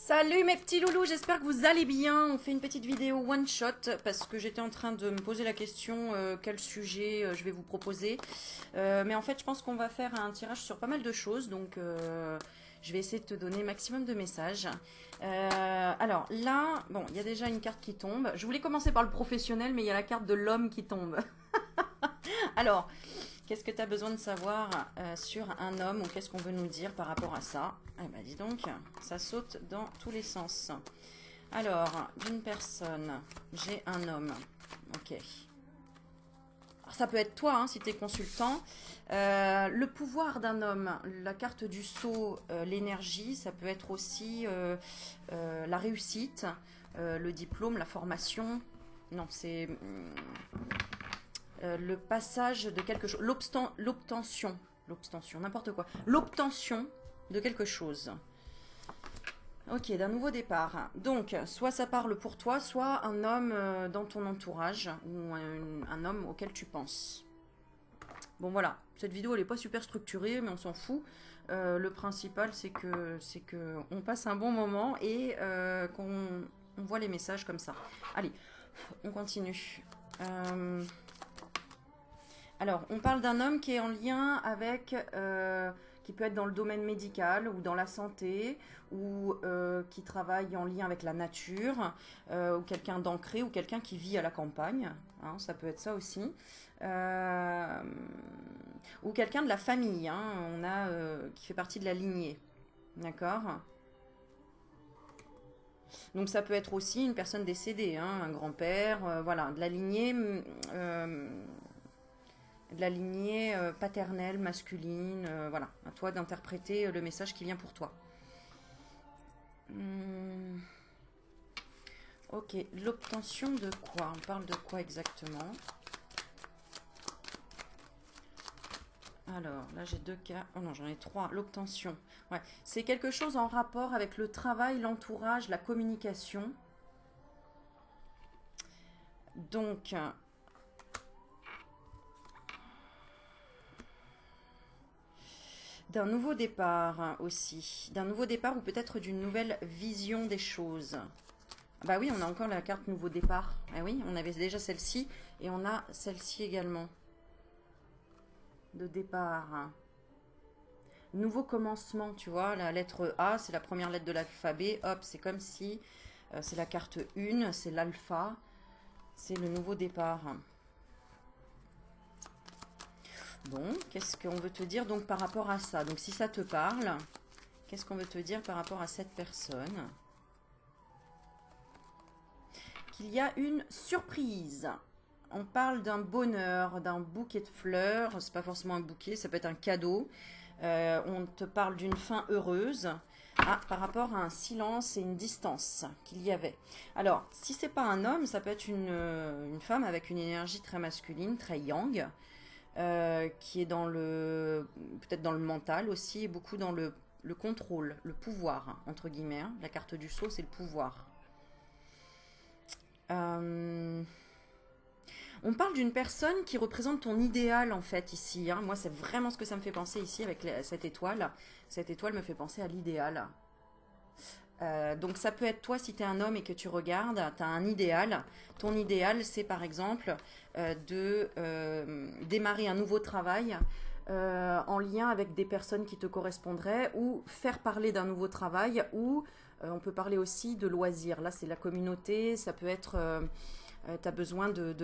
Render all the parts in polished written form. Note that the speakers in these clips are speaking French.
Salut mes petits loulous, j'espère que vous allez bien. On fait une petite vidéo one shot parce que j'étais en train de me poser la question quel sujet je vais vous proposer. Mais en fait, je pense qu'on va faire un tirage sur pas mal de choses, donc je vais essayer de te donner maximum de messages. Alors là, bon, il y a déjà une carte qui tombe. Je voulais commencer par le professionnel, mais il y a la carte de l'homme qui tombe. Alors, qu'est-ce que tu as besoin de savoir sur un homme ou qu'est-ce qu'on veut nous dire par rapport à ça? Eh ben dis donc, ça saute dans tous les sens. Alors, d'une personne, j'ai un homme. Ok. Alors, ça peut être toi, hein, si tu es consultant. Le pouvoir d'un homme, la carte du sceau, l'énergie, ça peut être aussi la réussite, le diplôme, la formation. Non, c'est le passage de quelque chose, l'obtention, n'importe quoi, l'obtention de quelque chose. Ok, d'un nouveau départ. Donc, soit ça parle pour toi, soit un homme dans ton entourage, ou un homme auquel tu penses. Bon voilà, cette vidéo elle n'est pas super structurée, mais on s'en fout. Le principal c'est que on passe un bon moment et qu'on voit les messages comme ça. Allez, on continue. Alors, on parle d'un homme qui est en lien avec, qui peut être dans le domaine médical ou dans la santé, ou qui travaille en lien avec la nature, ou quelqu'un d'ancré, ou quelqu'un qui vit à la campagne, hein, ça peut être ça aussi. Ou quelqu'un de la famille, hein, on a, qui fait partie de la lignée, d'accord? Donc ça peut être aussi une personne décédée, hein, un grand-père, voilà, de la lignée paternelle, masculine, voilà. À toi d'interpréter le message qui vient pour toi. Ok, l'obtention de quoi? On parle de quoi exactement? Alors, là j'ai deux cas. Oh non, j'en ai trois. L'obtention. Ouais, c'est quelque chose en rapport avec le travail, l'entourage, la communication. Donc, d'un nouveau départ aussi. D'un nouveau départ ou peut-être d'une nouvelle vision des choses. Bah oui, on a encore la carte nouveau départ. Ah oui, on avait déjà celle-ci et on a celle-ci également. De départ. Nouveau commencement, tu vois, la lettre A, c'est la première lettre de l'alphabet. Hop, c'est comme si c'est la carte 1, c'est l'alpha, c'est le nouveau départ. Bon, qu'est-ce qu'on veut te dire donc par rapport à ça? Donc si ça te parle, qu'est-ce qu'on veut te dire par rapport à cette personne? Qu'il y a une surprise. On parle d'un bonheur, d'un bouquet de fleurs. C'est pas forcément un bouquet, ça peut être un cadeau. On te parle d'une fin heureuse. Ah, par rapport à un silence et une distance qu'il y avait. Alors, si c'est pas un homme, ça peut être une femme avec une énergie très masculine, très yang, qui est dans le peut-être dans le mental aussi, et beaucoup dans le contrôle, le pouvoir, entre guillemets. Hein. La carte du sceau, c'est le pouvoir. On parle d'une personne qui représente ton idéal en fait ici. Hein. Moi, c'est vraiment ce que ça me fait penser ici avec cette étoile. Cette étoile me fait penser à l'idéal. Donc ça peut être toi si tu es un homme et que tu regardes, tu as un idéal. Ton idéal, c'est par exemple de démarrer un nouveau travail en lien avec des personnes qui te correspondraient ou faire parler d'un nouveau travail ou on peut parler aussi de loisirs. Là, c'est la communauté, ça peut être... tu as besoin de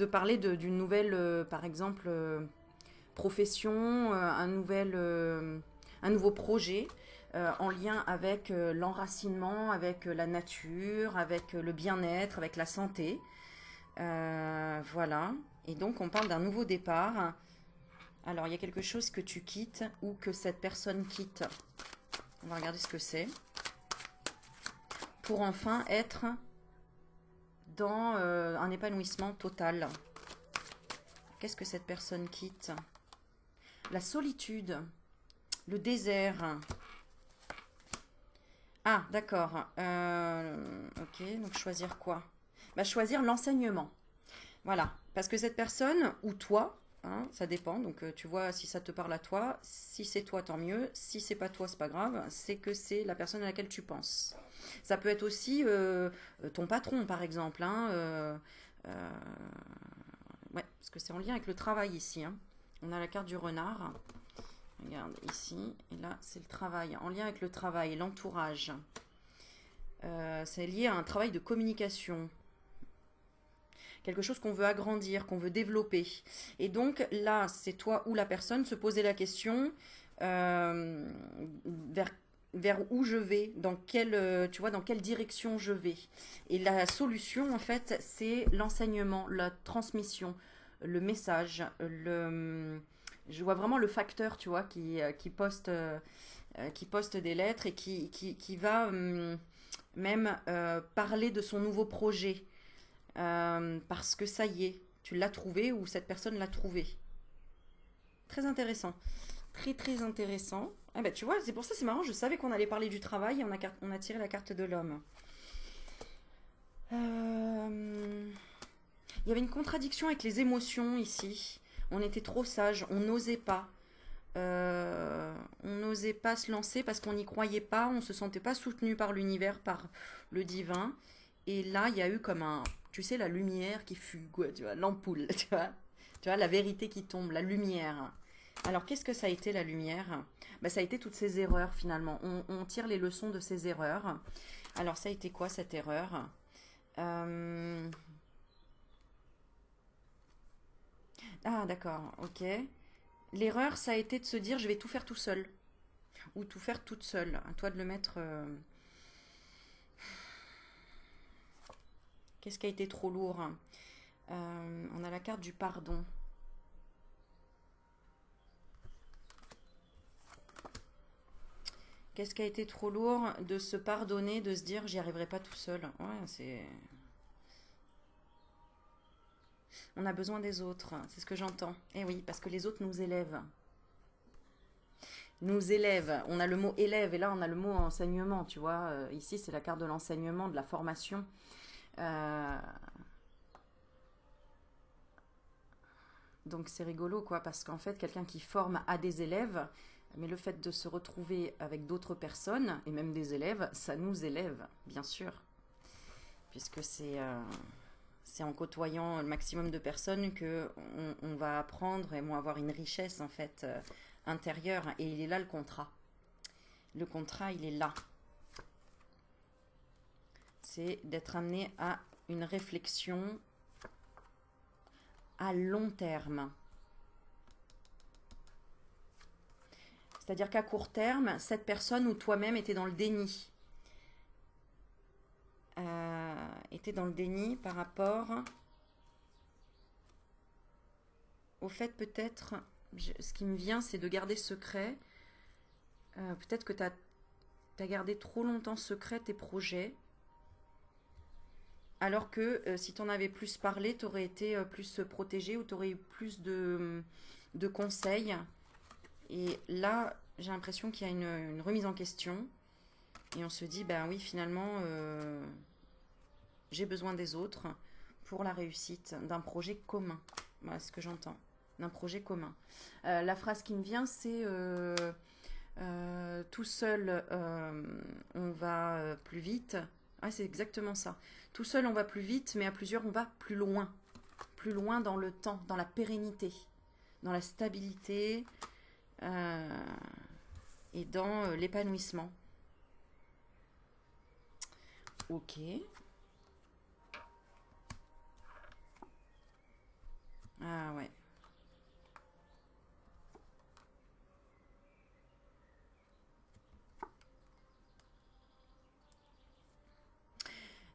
parler d'une nouvelle, par exemple, profession, un nouveau projet en lien avec l'enracinement, avec la nature, avec le bien-être, avec la santé. Voilà. Et donc, on parle d'un nouveau départ. Alors, il y a quelque chose que tu quittes ou que cette personne quitte. On va regarder ce que c'est. Pour enfin être dans un épanouissement total. Qu'est-ce que cette personne quitte? La solitude, le désert. Ah, d'accord. Ok, donc choisir quoi? Bah, choisir l'enseignement. Voilà, parce que cette personne, ou toi, hein, ça dépend. Donc tu vois si ça te parle à toi. Si c'est toi, tant mieux. Si c'est pas toi, c'est pas grave. C'est que c'est la personne à laquelle tu penses. Ça peut être aussi ton patron, par exemple. Hein, euh, ouais, parce que c'est en lien avec le travail ici. Hein. On a la carte du renard. Regarde ici. Et là, c'est le travail. En lien avec le travail, l'entourage. C'est lié à un travail de communication. Quelque chose qu'on veut agrandir, qu'on veut développer. Et donc là, c'est toi ou la personne se poser la question euh, vers, vers où je vais, dans quelle, tu vois, dans quelle direction je vais. Et la solution, en fait, c'est l'enseignement, la transmission, le message, je vois vraiment le facteur, tu vois, qui poste des lettres et qui va même parler de son nouveau projet parce que ça y est, tu l'as trouvé ou cette personne l'a trouvé. Très intéressant. Très très intéressant. Ah bah tu vois, c'est pour ça c'est marrant, je savais qu'on allait parler du travail et on a tiré la carte de l'homme. Euh, Il y avait une contradiction avec les émotions ici. On était trop sage, on n'osait pas. On n'osait pas se lancer parce qu'on n'y croyait pas, on se sentait pas soutenu par l'univers, par le divin. Et là, il y a eu comme un, tu sais, la lumière qui fut, quoi, tu vois, l'ampoule, tu vois, la vérité qui tombe, la lumière. Alors, qu'est-ce que ça a été la lumière? Bah, ça a été toutes ces erreurs finalement. On tire les leçons de ces erreurs. Alors, ça a été quoi cette erreur? Euh, Ah, d'accord, ok. L'erreur, ça a été de se dire, je vais tout faire tout seul. Ou tout faire toute seule. À toi de le mettre. Qu'est-ce qui a été trop lourd? On a la carte du pardon. Qu'est-ce qui a été trop lourd de se pardonner, de se dire j'y arriverai pas tout seul. Ouais, c'est. On a besoin des autres, c'est ce que j'entends. Eh oui, parce que les autres nous élèvent. Nous élèvent. On a le mot élève et là on a le mot enseignement, tu vois. Ici c'est la carte de l'enseignement, de la formation. Euh, Donc c'est rigolo quoi, parce qu'en fait quelqu'un qui forme a des élèves, mais le fait de se retrouver avec d'autres personnes, et même des élèves, ça nous élève, bien sûr, puisque c'est en côtoyant le maximum de personnes que on va apprendre et vont avoir une richesse en fait intérieure, et il est là le contrat. Le contrat, il est là. C'est d'être amené à une réflexion à long terme. C'est-à-dire qu'à court terme, cette personne ou toi-même était dans le déni. Était dans le déni par rapport au fait peut-être, ce qui me vient c'est de garder secret. Peut-être que tu as gardé trop longtemps secret tes projets, alors que si tu en avais plus parlé, tu aurais été plus protégé ou tu aurais eu plus de conseils. Et là, j'ai l'impression qu'il y a une remise en question. Et on se dit, ben oui, finalement, j'ai besoin des autres pour la réussite d'un projet commun. Voilà ce que j'entends. D'un projet commun. La phrase qui me vient, c'est tout seul, on va plus vite. Ah, c'est exactement ça. Tout seul, on va plus vite, mais à plusieurs, on va plus loin. Plus loin dans le temps, dans la pérennité, dans la stabilité et dans l'épanouissement. Ok. Ah ouais.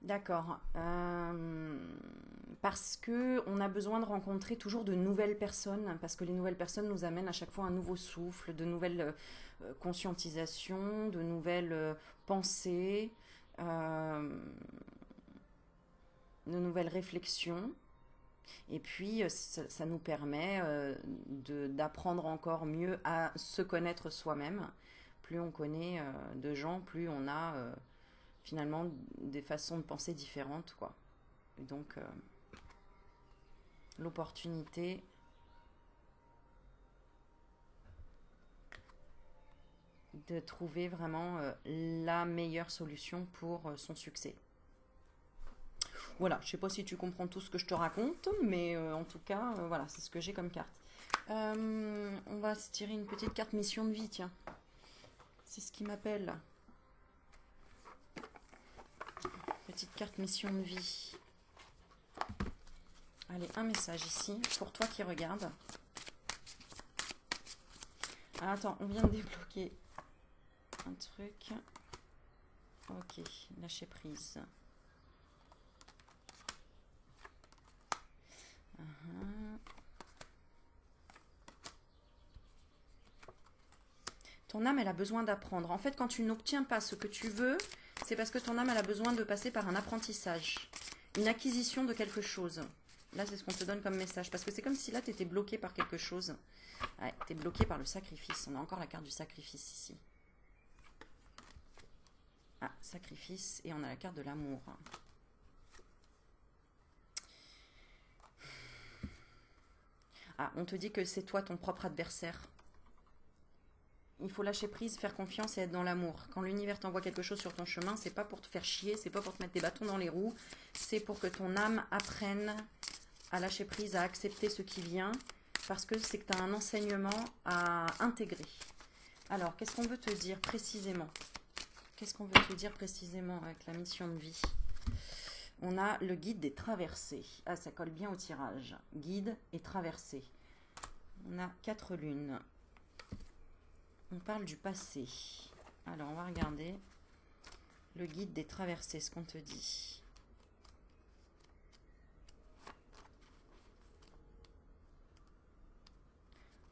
D'accord. Parce que on a besoin de rencontrer toujours de nouvelles personnes, parce que les nouvelles personnes nous amènent à chaque fois un nouveau souffle, de nouvelles conscientisations, de nouvelles pensées, euh, de nouvelles réflexions. Et puis, ça nous permet d'apprendre encore mieux à se connaître soi-même. Plus on connaît de gens, plus on a finalement des façons de penser différentes, quoi. Et donc, l'opportunité de trouver vraiment la meilleure solution pour son succès. Voilà, je sais pas si tu comprends tout ce que je te raconte, mais en tout cas, voilà, c'est ce que j'ai comme carte. On va se tirer une petite carte mission de vie, tiens. C'est ce qui m'appelle. Petite carte mission de vie. Allez, un message ici, pour toi qui regarde. Ah, attends, on vient de débloquer un truc. Ok, lâcher prise. Ton âme, elle a besoin d'apprendre. En fait, quand tu n'obtiens pas ce que tu veux, c'est parce que ton âme, elle a besoin de passer par un apprentissage, une acquisition de quelque chose. Là, c'est ce qu'on te donne comme message. Parce que c'est comme si là, tu étais bloqué par quelque chose. Ouais, tu es bloqué par le sacrifice. On a encore la carte du sacrifice ici. Ah, sacrifice. Et on a la carte de l'amour. Ah, on te dit que c'est toi ton propre adversaire. Il faut lâcher prise, faire confiance et être dans l'amour. Quand l'univers t'envoie quelque chose sur ton chemin, c'est pas pour te faire chier, c'est pas pour te mettre des bâtons dans les roues, c'est pour que ton âme apprenne à lâcher prise, à accepter ce qui vient, parce que c'est que tu as un enseignement à intégrer. Alors, qu'est-ce qu'on veut te dire précisément? Qu'est-ce qu'on veut te dire précisément avec la mission de vie? On a le guide des traversées. Ah, ça colle bien au tirage. Guide et traversée. On a 4 lunes. On parle du passé. Alors, on va regarder le guide des traversées, ce qu'on te dit.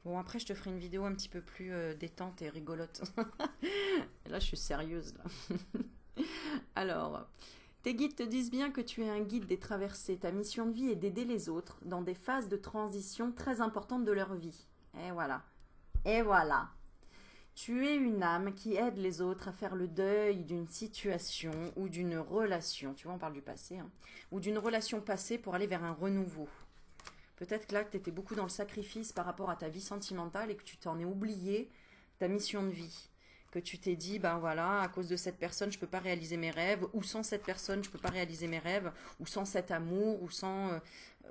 Bon, après, je te ferai une vidéo un petit peu plus détente et rigolote. Là, je suis sérieuse, là. Alors, tes guides te disent bien que tu es un guide des traversées. Ta mission de vie est d'aider les autres dans des phases de transition très importantes de leur vie. Et voilà. Et voilà. Tu es une âme qui aide les autres à faire le deuil d'une situation ou d'une relation. Tu vois, on parle du passé. Hein, ou d'une relation passée pour aller vers un renouveau. Peut-être que là, tu étais beaucoup dans le sacrifice par rapport à ta vie sentimentale et que tu t'en es oublié ta mission de vie. Que tu t'es dit, ben voilà, à cause de cette personne, je ne peux pas réaliser mes rêves, ou sans cette personne, je ne peux pas réaliser mes rêves, ou sans cet amour, ou sans,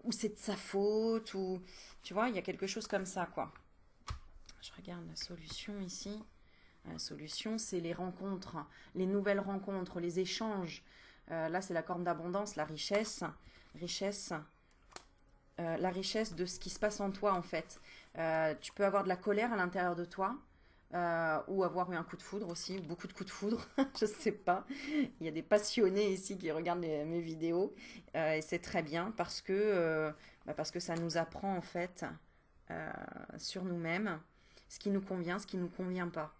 ou c'est de sa faute, ou tu vois, il y a quelque chose comme ça, quoi. Je regarde la solution ici. La solution, c'est les rencontres, les nouvelles rencontres, les échanges. Là, c'est la corne d'abondance, la richesse. La richesse de ce qui se passe en toi, en fait. Tu peux avoir de la colère à l'intérieur de toi. Ou avoir eu un coup de foudre aussi, beaucoup de coups de foudre, je sais pas. Il y a des passionnés ici qui regardent mes vidéos et c'est très bien parce que ça nous apprend en fait sur nous-mêmes ce qui nous convient, ce qui nous convient pas.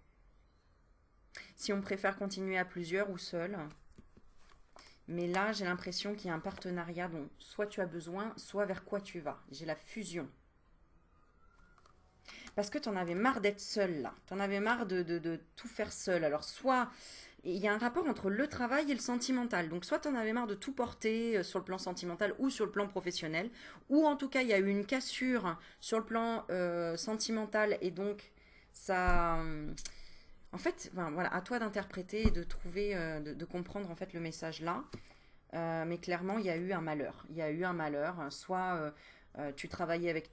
Si on préfère continuer à plusieurs ou seul. Mais là, j'ai l'impression qu'il y a un partenariat dont soit tu as besoin, soit vers quoi tu vas. J'ai la fusion. Parce que tu en avais marre d'être seul là. Tu en avais marre de tout faire seul. Alors soit, il y a un rapport entre le travail et le sentimental. Donc soit tu en avais marre de tout porter sur le plan sentimental ou sur le plan professionnel. Ou en tout cas, il y a eu une cassure sur le plan sentimental. Et donc, ça... en fait, ben, voilà, à toi d'interpréter et de trouver, de comprendre en fait le message là. Mais clairement, il y a eu un malheur. Il y a eu un malheur. Soit tu travaillais avec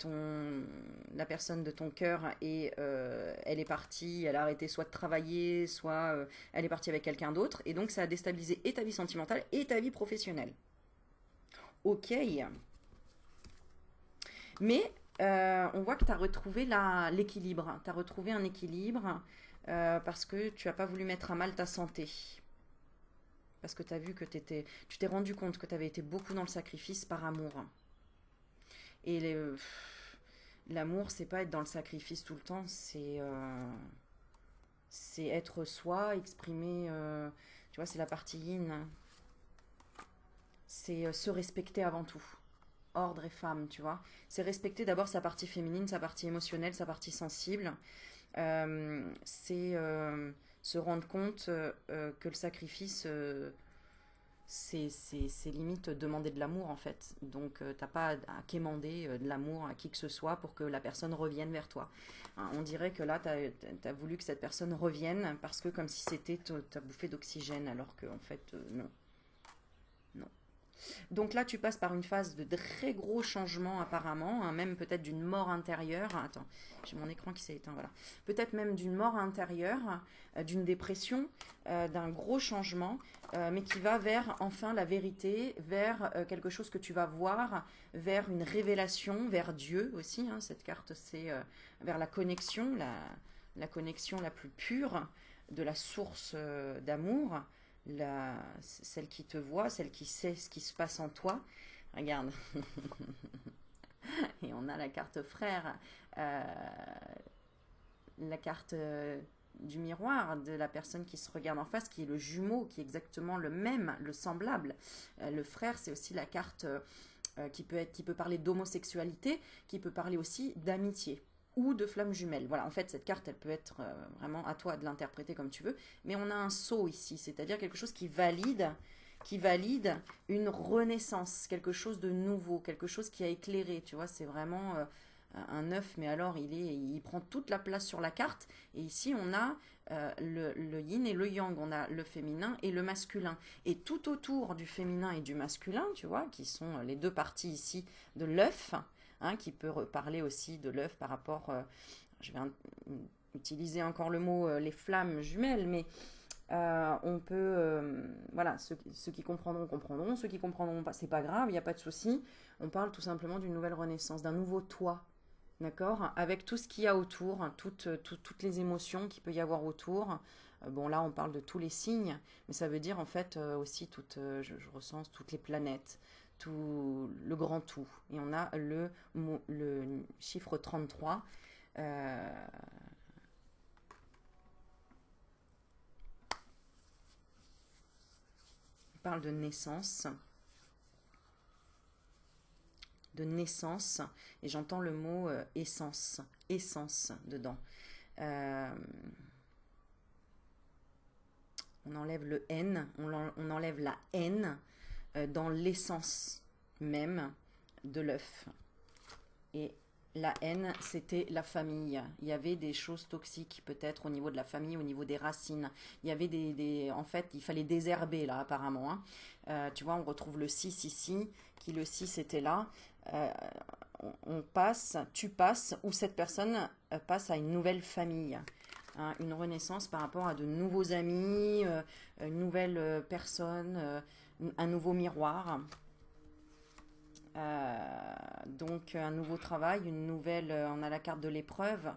la personne de ton cœur et elle est partie, elle a arrêté soit de travailler, soit elle est partie avec quelqu'un d'autre. Et donc, ça a déstabilisé et ta vie sentimentale et ta vie professionnelle. Ok. Mais on voit que tu as retrouvé l'équilibre. Tu as retrouvé un équilibre parce que tu n'as pas voulu mettre à mal ta santé. Parce que tu as vu que tu t'es rendu compte que tu avais été beaucoup dans le sacrifice par amour. Et l'amour, c'est pas être dans le sacrifice tout le temps, c'est être soi, exprimer, tu vois, c'est la partie yin. C'est se respecter avant tout. Ordre et femme, tu vois. C'est respecter d'abord sa partie féminine, sa partie émotionnelle, sa partie sensible. C'est se rendre compte que le sacrifice, c'est limite demander de l'amour en fait. Donc t'as pas à quémander de l'amour à qui que ce soit pour que la personne revienne vers toi. Hein, on dirait que là, t'as voulu que cette personne revienne parce que comme si c'était ta bouffée d'oxygène, alors que en fait, non. Non. Donc là, tu passes par une phase de très gros changements apparemment, hein, même peut-être d'une mort intérieure. Attends, j'ai mon écran qui s'est éteint, voilà. Peut-être même d'une mort intérieure, d'une dépression, d'un gros changement, mais qui va vers enfin la vérité, vers quelque chose que tu vas voir, vers une révélation, vers Dieu aussi. Hein. Cette carte, c'est vers la connexion, la connexion la plus pure de la source d'amour, celle qui te voit, celle qui sait ce qui se passe en toi. Regarde. Et on a la carte frère, la carte du miroir de la personne qui se regarde en face, qui est le jumeau, qui est exactement le même, le semblable. Le frère, c'est aussi la carte qui peut parler d'homosexualité, qui peut parler aussi d'amitié ou de flamme jumelle. Voilà, en fait, cette carte, elle peut être vraiment à toi de l'interpréter comme tu veux, mais on a un saut ici, c'est-à-dire quelque chose qui valide une renaissance, quelque chose de nouveau, quelque chose qui a éclairé, tu vois, c'est vraiment un œuf, mais alors il prend toute la place sur la carte, et ici on a le yin et le yang, on a le féminin et le masculin, et tout autour du féminin et du masculin, tu vois, qui sont les deux parties ici de l'œuf, hein, qui peut parler aussi de l'œuf par rapport, je vais utiliser encore le mot les flammes jumelles, mais on peut, voilà, ceux qui comprendront, ceux qui comprendront pas, c'est pas grave, il n'y a pas de souci. On parle tout simplement d'une nouvelle renaissance, d'un nouveau toi, d'accord, avec tout ce qu'il y a autour, toutes les émotions qu'il peut y avoir autour. Bon, là, on parle de tous les signes, mais ça veut dire en fait aussi je recense toutes les planètes, tout le grand tout. Et on a le chiffre 33. On parle de naissance, et j'entends le mot essence dedans. On enlève le N, on enlève la haine dans l'essence même de l'œuf. Et la haine, c'était la famille. Il y avait des choses toxiques peut-être au niveau de la famille, au niveau des racines. Il y avait en fait, il fallait désherber là apparemment. Hein. Tu vois, on retrouve le 6 ici, qui le 6 était là. Tu passes, ou cette personne passe à une nouvelle famille. Hein, une renaissance par rapport à de nouveaux amis, une nouvelle personne, un nouveau miroir. Donc un nouveau travail, on a la carte de l'épreuve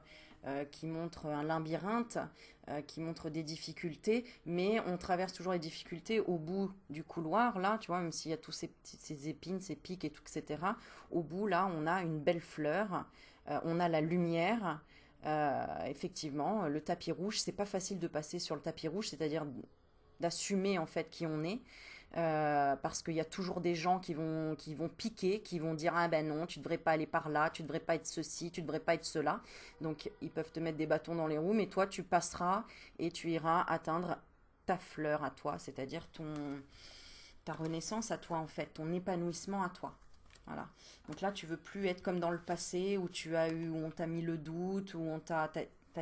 qui montre un labyrinthe, qui montre des difficultés, mais on traverse toujours les difficultés au bout du couloir, là, tu vois, même s'il y a tous ces épines, ces pics et tout, etc. Au bout, là, on a une belle fleur, on a la lumière. Effectivement, le tapis rouge, c'est pas facile de passer sur le tapis rouge, c'est-à-dire d'assumer en fait qui on est. Parce qu'il y a toujours des gens qui vont piquer, qui vont dire ah ben non, tu devrais pas aller par là, tu devrais pas être ceci, tu devrais pas être cela. Donc ils peuvent te mettre des bâtons dans les roues, mais toi tu passeras et tu iras atteindre ta fleur à toi, c'est-à-dire ta renaissance à toi en fait, ton épanouissement à toi. Voilà. Donc là tu veux plus être comme dans le passé où où on t'a mis le doute, où t'as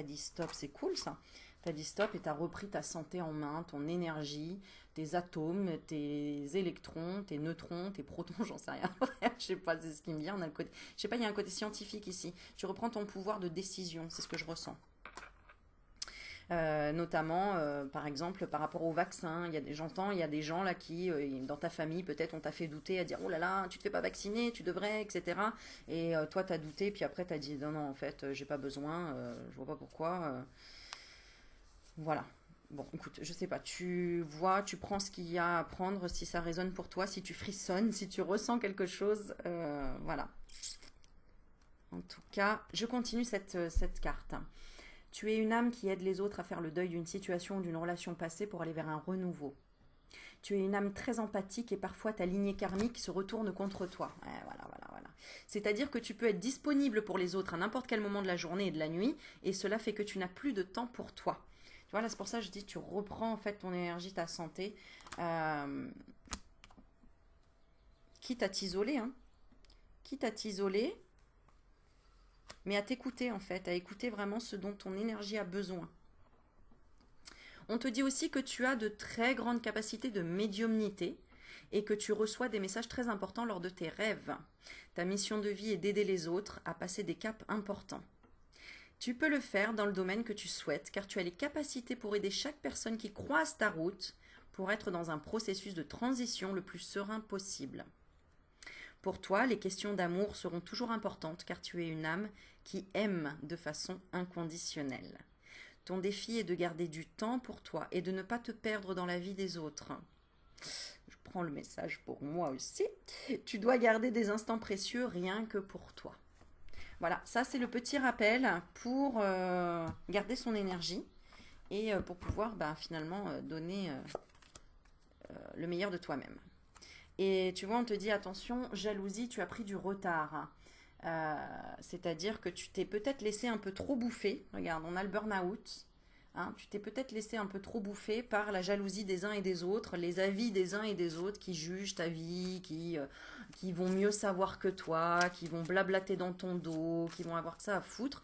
dit stop, c'est cool ça. T'as dit stop et t'as repris ta santé en main, ton énergie, tes atomes, tes électrons, tes neutrons, tes protons, j'en sais rien. Je sais pas, c'est ce qui me vient. Je sais pas, il y a un côté scientifique ici. Tu reprends ton pouvoir de décision, c'est ce que je ressens. Notamment, par exemple, par rapport au vaccin, il y a des gens là qui, dans ta famille, peut-être, on t'a fait douter à dire oh là là, tu te fais pas vacciner, tu devrais, etc. Et toi, t'as douté, puis après, t'as dit non, non, en fait, j'ai pas besoin, je vois pas pourquoi. Voilà. Bon, écoute, je sais pas, tu vois, tu prends ce qu'il y a à prendre, si ça résonne pour toi, si tu frissonnes, si tu ressens quelque chose, voilà. En tout cas, je continue cette carte. Tu es une âme qui aide les autres à faire le deuil d'une situation ou d'une relation passée pour aller vers un renouveau. Tu es une âme très empathique et parfois ta lignée karmique se retourne contre toi. Voilà. C'est-à-dire que tu peux être disponible pour les autres à n'importe quel moment de la journée et de la nuit, et cela fait que tu n'as plus de temps pour toi. Tu vois, là, c'est pour ça que je dis, tu reprends en fait ton énergie, ta santé. quitte à t'isoler, hein, quitte à t'isoler, mais à t'écouter en fait, à écouter vraiment ce dont ton énergie a besoin. On te dit aussi que tu as de très grandes capacités de médiumnité et que tu reçois des messages très importants lors de tes rêves. Ta mission de vie est d'aider les autres à passer des caps importants. Tu peux le faire dans le domaine que tu souhaites car tu as les capacités pour aider chaque personne qui croise ta route pour être dans un processus de transition le plus serein possible. Pour toi, les questions d'amour seront toujours importantes car tu es une âme qui aime de façon inconditionnelle. Ton défi est de garder du temps pour toi et de ne pas te perdre dans la vie des autres. Je prends le message pour moi aussi. Tu dois garder des instants précieux rien que pour toi. Voilà, ça c'est le petit rappel pour garder son énergie et pour pouvoir finalement donner le meilleur de toi-même. Et tu vois, on te dit attention, jalousie, tu as pris du retard. C'est-à-dire que tu t'es peut-être laissé un peu trop bouffer. Regarde, on a le burn-out. Hein, tu t'es peut-être laissé un peu trop bouffer par la jalousie des uns et des autres, les avis des uns et des autres qui jugent ta vie, qui vont mieux savoir que toi, qui vont blablater dans ton dos, qui vont avoir que ça à foutre.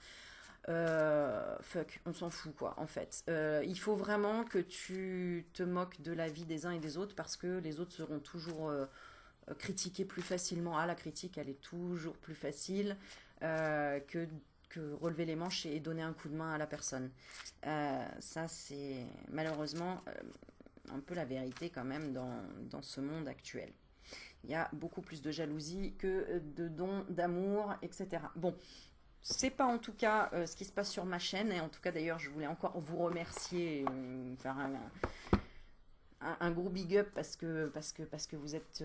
Fuck, on s'en fout quoi en fait. Il faut vraiment que tu te moques de la vie des uns et des autres parce que les autres seront toujours critiquer plus facilement. Ah, la critique, elle est toujours plus facile que relever les manches et donner un coup de main à la personne. Ça, c'est malheureusement un peu la vérité quand même dans ce monde actuel. Il y a beaucoup plus de jalousie que de dons d'amour, etc. Bon, c'est pas en tout cas ce qui se passe sur ma chaîne. Et en tout cas, d'ailleurs, je voulais encore vous remercier, faire un gros big up parce que vous êtes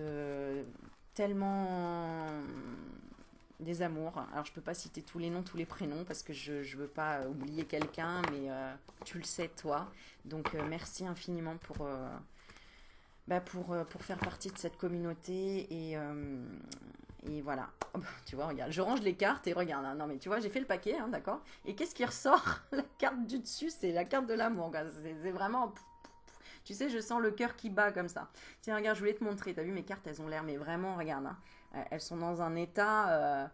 tellement des amours. Alors je peux pas citer tous les noms, tous les prénoms parce que je veux pas oublier quelqu'un, mais tu le sais toi. Donc merci infiniment pour faire partie de cette communauté et voilà. Oh, tu vois, regarde, je range les cartes et regarde. Hein, non mais tu vois, j'ai fait le paquet, hein, d'accord. Et qu'est-ce qui ressort? La carte du dessus, c'est la carte de l'amour. C'est vraiment. Tu sais, je sens le cœur qui bat comme ça. Tiens, regarde, je voulais te montrer. T'as vu, mes cartes, elles ont l'air, mais vraiment, regarde. Hein, elles sont dans un état...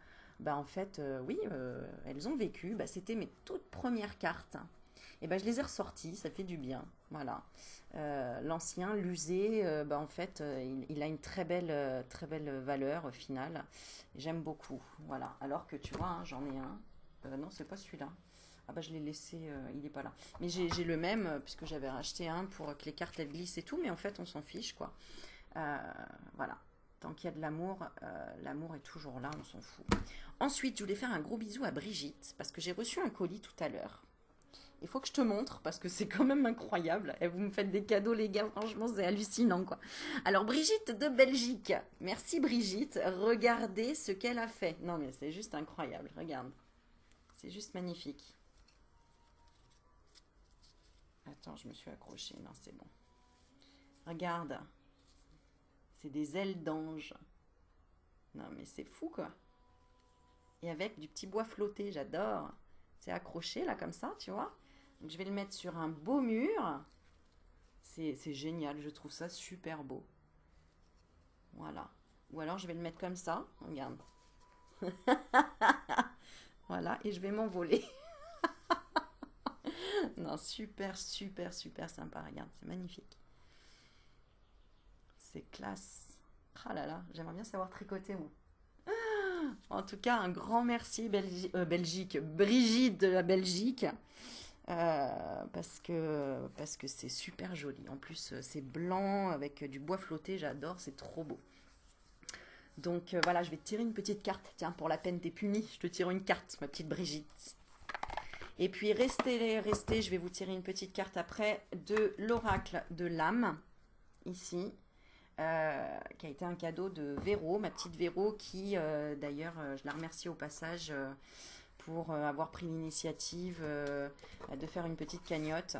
en fait, oui, elles ont vécu. C'était mes toutes premières cartes. Et je les ai ressorties, ça fait du bien. Voilà. L'ancien, l'usé, en fait, il a une très belle valeur finale. J'aime beaucoup. Voilà. Alors que tu vois, hein, j'en ai un. Non, c'est pas celui-là. Ah je l'ai laissé, il n'est pas là. Mais j'ai le même, puisque j'avais racheté un pour que les cartes elles glissent et tout, mais en fait on s'en fiche quoi. Voilà, tant qu'il y a de l'amour, l'amour est toujours là, on s'en fout. Ensuite, je voulais faire un gros bisou à Brigitte, parce que j'ai reçu un colis tout à l'heure. Il faut que je te montre, parce que c'est quand même incroyable. Et vous me faites des cadeaux les gars, franchement c'est hallucinant quoi. Alors Brigitte de Belgique, merci Brigitte, regardez ce qu'elle a fait. Non mais c'est juste incroyable, regarde. C'est juste magnifique. Attends, je me suis accrochée. Non, c'est bon. Regarde. C'est des ailes d'ange. Non, mais c'est fou, quoi. Et avec du petit bois flotté, j'adore. C'est accroché, là, comme ça, tu vois. Donc, je vais le mettre sur un beau mur. C'est génial, je trouve ça super beau. Voilà. Ou alors, je vais le mettre comme ça. Regarde. Voilà, et je vais m'envoler. Non, super, super, super sympa. Regarde, c'est magnifique. C'est classe. Ah là là, j'aimerais bien savoir tricoter, moi. En tout cas, un grand merci Belgique, Brigitte de la Belgique, parce que c'est super joli. En plus, c'est blanc avec du bois flotté, j'adore, c'est trop beau. Donc voilà, je vais te tirer une petite carte. Tiens, pour la peine, t'es punie. Je te tire une carte, ma petite Brigitte. Et puis restez, je vais vous tirer une petite carte après de l'oracle de l'âme, ici, qui a été un cadeau de Véro, ma petite Véro, qui d'ailleurs, je la remercie au passage pour avoir pris l'initiative de faire une petite cagnotte.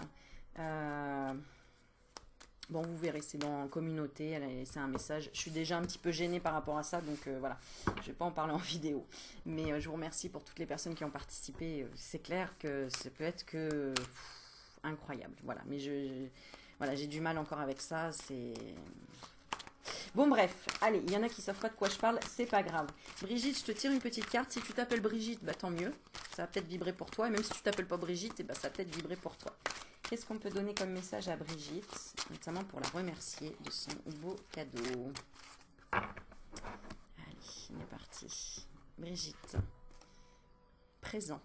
Bon, vous verrez, c'est dans communauté, elle a laissé un message. Je suis déjà un petit peu gênée par rapport à ça, donc voilà, je ne vais pas en parler en vidéo. Mais je vous remercie pour toutes les personnes qui ont participé. C'est clair que ça peut être que incroyable, voilà. Mais voilà, j'ai du mal encore avec ça. Bon bref, allez, il y en a qui savent pas de quoi je parle, c'est pas grave. Brigitte, je te tire une petite carte. Si tu t'appelles Brigitte, bah tant mieux. Ça va peut-être vibrer pour toi. Et même si tu t'appelles pas Brigitte, eh ben, ça va peut-être vibrer pour toi. Qu'est-ce qu'on peut donner comme message à Brigitte, notamment pour la remercier de son beau cadeau. Allez, on est parti. Brigitte, présent.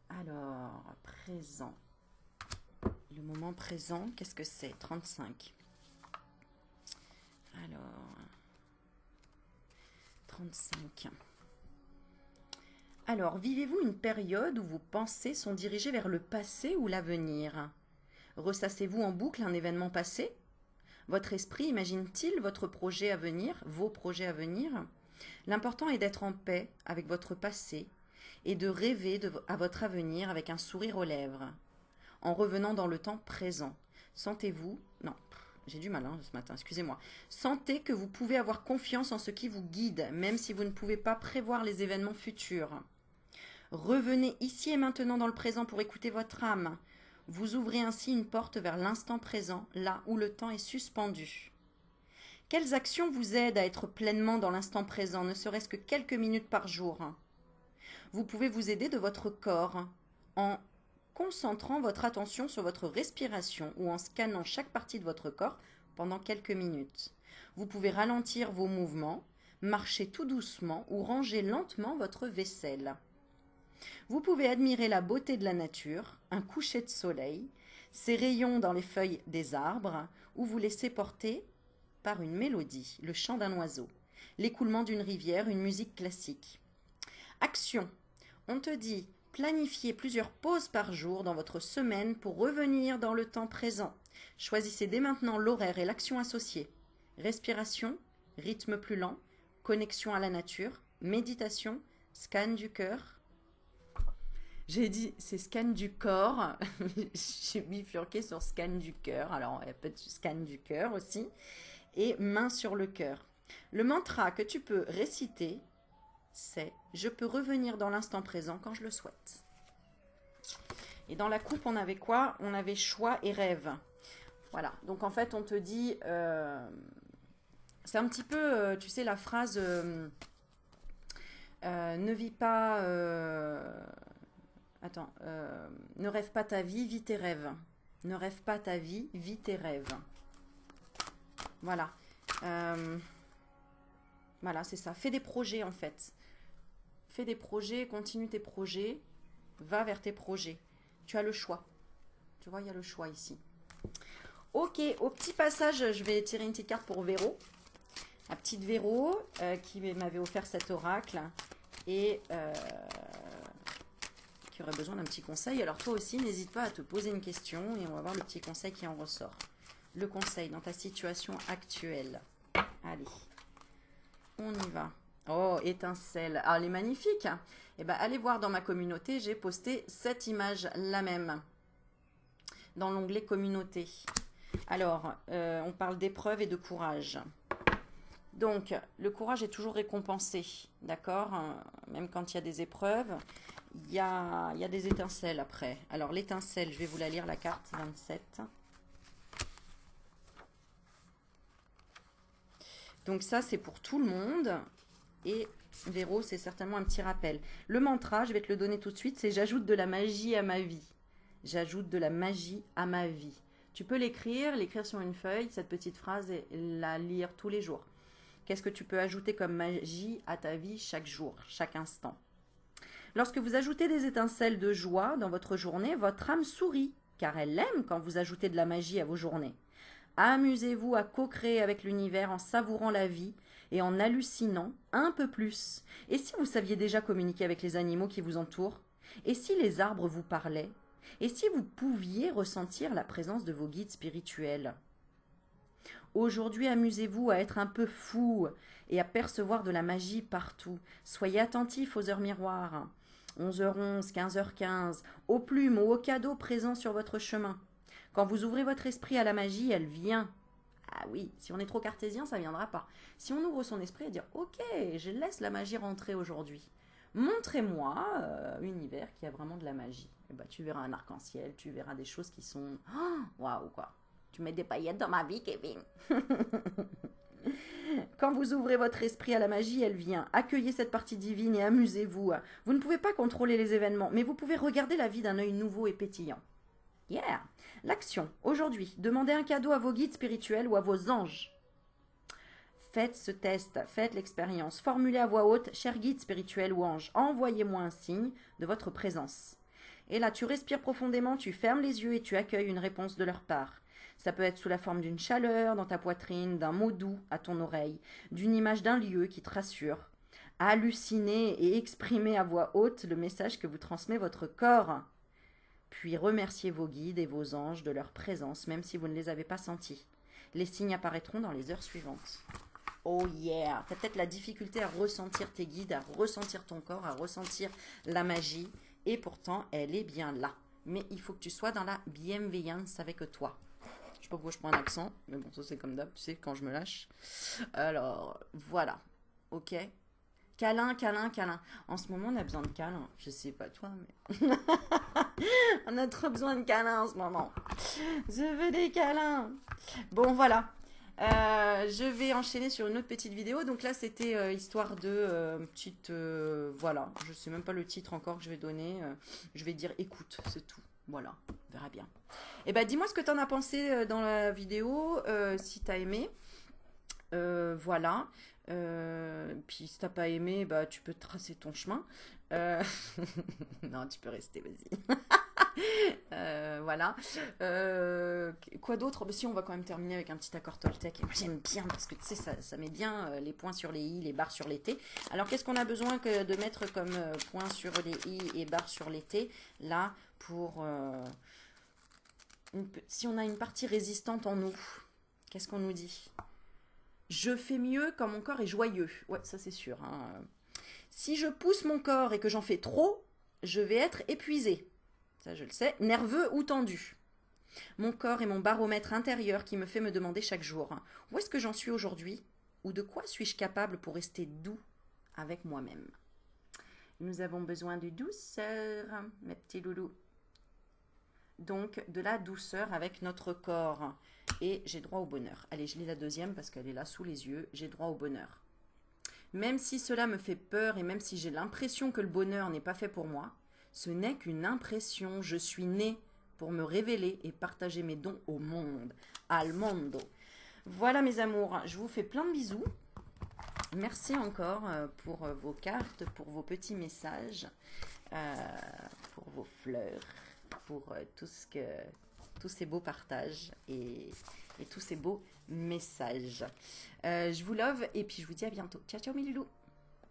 Alors, présent. Le moment présent, qu'est-ce que c'est? 35. Alors, 35. Alors, vivez-vous une période où vos pensées sont dirigées vers le passé ou l'avenir? Ressassez-vous en boucle un événement passé? Votre esprit imagine-t-il votre projet à venir, vos projets à venir? L'important est d'être en paix avec votre passé et de rêver à votre avenir avec un sourire aux lèvres. En revenant dans le temps présent, sentez-vous... Non, j'ai du mal ce matin, excusez-moi. Sentez que vous pouvez avoir confiance en ce qui vous guide, même si vous ne pouvez pas prévoir les événements futurs. Revenez ici et maintenant dans le présent pour écouter votre âme. Vous ouvrez ainsi une porte vers l'instant présent, là où le temps est suspendu. Quelles actions vous aident à être pleinement dans l'instant présent, ne serait-ce que quelques minutes par jour? Vous pouvez vous aider de votre corps en concentrant votre attention sur votre respiration ou en scannant chaque partie de votre corps pendant quelques minutes. Vous pouvez ralentir vos mouvements, marcher tout doucement ou ranger lentement votre vaisselle. Vous pouvez admirer la beauté de la nature, un coucher de soleil, ses rayons dans les feuilles des arbres, ou vous laisser porter par une mélodie, le chant d'un oiseau, l'écoulement d'une rivière, une musique classique. Action. On te dit planifiez plusieurs pauses par jour dans votre semaine pour revenir dans le temps présent. Choisissez dès maintenant l'horaire et l'action associée. Respiration, rythme plus lent, connexion à la nature, méditation, scan du cœur. J'ai dit c'est scan du corps, j'ai bifurqué sur scan du cœur, alors il y a peut-être scan du cœur aussi, et main sur le cœur. Le mantra que tu peux réciter, c'est « Je peux revenir dans l'instant présent quand je le souhaite ». Et dans la coupe, on avait quoi? On avait choix et rêve. Voilà, donc en fait, on te dit... c'est un petit peu, tu sais, la phrase ne vis pas... attends, ne rêve pas ta vie, vis tes rêves. Ne rêve pas ta vie, vis tes rêves. Voilà. Voilà, c'est ça. Fais des projets, en fait. Fais des projets, continue tes projets, va vers tes projets. Tu as le choix. Tu vois, il y a le choix ici. Ok, au petit passage, je vais tirer une petite carte pour Véro. La petite Véro qui m'avait offert cet oracle et qui aurait besoin d'un petit conseil. Alors toi aussi, n'hésite pas à te poser une question et on va voir le petit conseil qui en ressort. Le conseil dans ta situation actuelle. Allez, on y va. Oh, étincelle. Ah, elle est magnifique. Eh ben, allez voir dans ma communauté, j'ai posté cette image, la même, dans l'onglet communauté. Alors, on parle d'épreuve et de courage. Donc, le courage est toujours récompensé, d'accord? Même quand il y a des épreuves, il y a des étincelles après. Alors, l'étincelle, je vais vous la lire, la carte 27. Donc ça, c'est pour tout le monde. Et Véro, c'est certainement un petit rappel. Le mantra, je vais te le donner tout de suite, c'est « J'ajoute de la magie à ma vie ». J'ajoute de la magie à ma vie. Tu peux l'écrire sur une feuille, cette petite phrase, et la lire tous les jours. Qu'est-ce que tu peux ajouter comme magie à ta vie chaque jour, chaque instant? Lorsque vous ajoutez des étincelles de joie dans votre journée, votre âme sourit, car elle aime quand vous ajoutez de la magie à vos journées. Amusez-vous à co-créer avec l'univers en savourant la vie et en hallucinant un peu plus. Et si vous saviez déjà communiquer avec les animaux qui vous entourent? Et si les arbres vous parlaient? Et si vous pouviez ressentir la présence de vos guides spirituels? Aujourd'hui, amusez-vous à être un peu fou et à percevoir de la magie partout. Soyez attentifs aux heures miroirs. 11h11, 15h15, aux plumes ou aux cadeaux présents sur votre chemin. Quand vous ouvrez votre esprit à la magie, elle vient. Ah oui, si on est trop cartésien, ça ne viendra pas. Si on ouvre son esprit et dire « Ok, je laisse la magie rentrer aujourd'hui. montrez-moi univers qui a vraiment de la magie. Et bah, tu verras un arc-en-ciel, tu verras des choses qui sont... Waouh, quoi. Tu mets des paillettes dans ma vie, Kevin. Quand vous ouvrez votre esprit à la magie, elle vient. Accueillez cette partie divine et amusez-vous. Vous ne pouvez pas contrôler les événements, mais vous pouvez regarder la vie d'un œil nouveau et pétillant. Yeah. L'action. Aujourd'hui, demandez un cadeau à vos guides spirituels ou à vos anges. Faites ce test, faites l'expérience. Formulez à voix haute, cher guide spirituel ou ange, envoyez-moi un signe de votre présence. Et là, tu respires profondément, tu fermes les yeux et tu accueilles une réponse de leur part. Ça peut être sous la forme d'une chaleur dans ta poitrine, d'un mot doux à ton oreille, d'une image d'un lieu qui te rassure. Hallucinez et exprimez à voix haute le message que vous transmet votre corps. Puis remerciez vos guides et vos anges de leur présence, même si vous ne les avez pas sentis. Les signes apparaîtront dans les heures suivantes. Oh yeah! Tu as peut-être la difficulté à ressentir tes guides, à ressentir ton corps, à ressentir la magie. Et pourtant, elle est bien là. Mais il faut que tu sois dans la bienveillance avec toi. Je sais pas pourquoi je prends un accent, mais bon, ça c'est comme d'hab, tu sais, quand je me lâche. Alors, voilà. Ok? Câlin, câlin, câlin. En ce moment, on a besoin de câlin. Je sais pas toi, mais... on a trop besoin de câlin en ce moment. Je veux des câlins. Bon, voilà. Je vais enchaîner sur une autre petite vidéo. Donc là, c'était histoire de petite... voilà. Je sais même pas le titre encore que je vais donner. Je vais dire écoute, c'est tout. Voilà, on verra bien. Et ben, dis-moi ce que tu en as pensé dans la vidéo, si tu as aimé. Voilà. Puis si t'as pas aimé, bah tu peux tracer ton chemin. Non, tu peux rester, vas-y. Voilà. Quoi d'autre? Si, on va quand même terminer avec un petit accord Toltec. Moi j'aime bien parce que tu sais, ça met bien les points sur les i, les barres sur les t. Alors qu'est-ce qu'on a besoin de mettre comme points sur les i et barres sur les t? Là, pour... si on a une partie résistante en nous, qu'est-ce qu'on nous dit? Je fais mieux quand mon corps est joyeux. Ouais, ça c'est sûr. Hein. Si je pousse mon corps et que j'en fais trop, je vais être épuisé. Ça je le sais. Nerveux ou tendu. Mon corps est mon baromètre intérieur qui me fait me demander chaque jour. Où est-ce que j'en suis aujourd'hui? Ou de quoi suis-je capable pour rester doux avec moi-même? Nous avons besoin de douceur, mes petits loulous. Donc de la douceur avec notre corps. Et j'ai droit au bonheur. Allez, je lis la deuxième parce qu'elle est là sous les yeux. J'ai droit au bonheur. Même si cela me fait peur et même si j'ai l'impression que le bonheur n'est pas fait pour moi, ce n'est qu'une impression. Je suis née pour me révéler et partager mes dons au monde. Al mondo. Voilà mes amours, je vous fais plein de bisous. Merci encore pour vos cartes, pour vos petits messages, pour vos fleurs, pour tous ces beaux partages et tous ces beaux messages. Je vous love et puis je vous dis à bientôt. Ciao, ciao mes loulous.